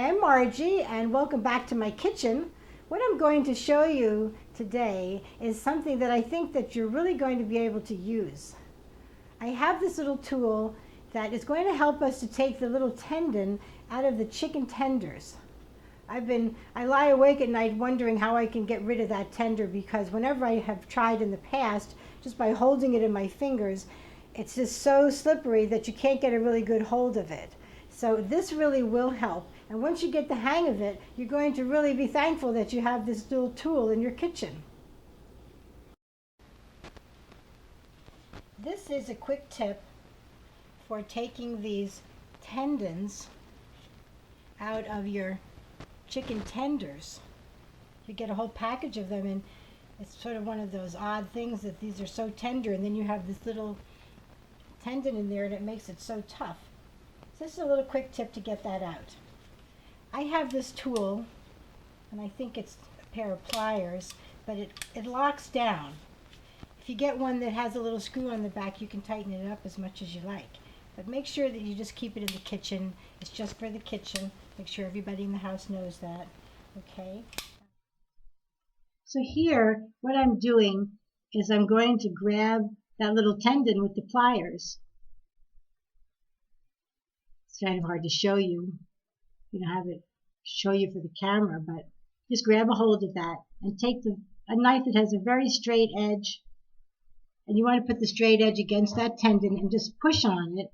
I'm Margie, and welcome back to my kitchen. What I'm going to show you today is something that I think that you're really going to be able to use. I have this little tool that is going to help us to take the little tendon out of the chicken tenders. I lie awake at night wondering how I can get rid of that tender, because whenever I have tried in the past, just by holding it in my fingers, it's just so slippery that you can't get a really good hold of it. So this really will help. And once you get the hang of it, you're going to really be thankful that you have this little tool in your kitchen. This is a quick tip for taking these tendons out of your chicken tenders. You get a whole package of them, and it's sort of one of those odd things that these are so tender, and then you have this little tendon in there and it makes it so tough. So this is a little quick tip to get that out. I have this tool, and I think it's a pair of pliers, but it locks down. If you get one that has a little screw on the back, you can tighten it up as much as you like. But make sure that you just keep it in the kitchen. It's just for the kitchen. Make sure everybody in the house knows that. Okay? So here, what I'm doing is I'm going to grab that little tendon with the pliers. It's kind of hard to show you. You don't have it show you for the camera, but just grab a hold of that and take a knife that has a very straight edge, and you want to put the straight edge against that tendon and just push on it.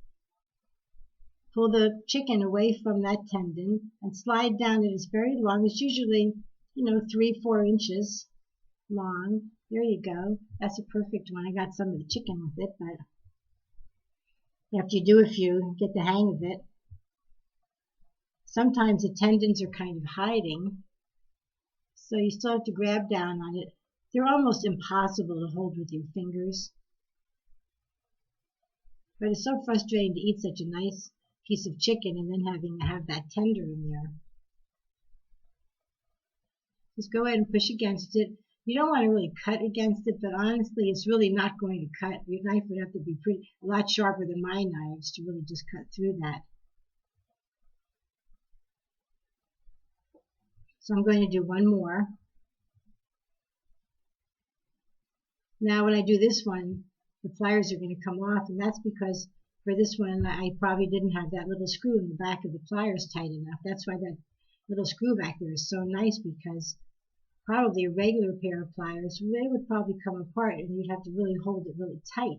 Pull the chicken away from that tendon and slide down. It is very long. It's usually 3-4 inches long. There you go. That's a perfect one. I got some of the chicken with it, but after you do a few, get the hang of it. Sometimes the tendons are kind of hiding, so you still have to grab down on it. They're almost impossible to hold with your fingers, but it's so frustrating to eat such a nice piece of chicken and then having to have that tender in there. Just go ahead and push against it. You don't want to really cut against it, but honestly, it's really not going to cut. Your knife would have to be a lot sharper than my knives to really just cut through that. So I'm going to do one more. Now when I do this one, the pliers are going to come off, and that's because for this one I probably didn't have that little screw in the back of the pliers tight enough. That's why that little screw back there is so nice, because probably a regular pair of pliers, they would probably come apart and you'd have to really hold it really tight.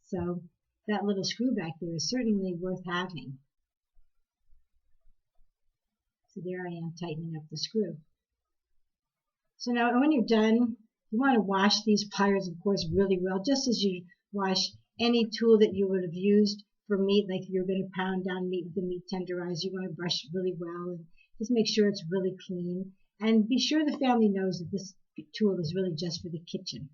So that little screw back there is certainly worth having. So there I am tightening up the screw. So now when you're done, you want to wash these pliers, of course, really well, just as you wash any tool that you would have used for meat. Like if you're going to pound down meat with the meat tenderizer, you want to brush it really well and just make sure it's really clean. And be sure the family knows that this tool is really just for the kitchen.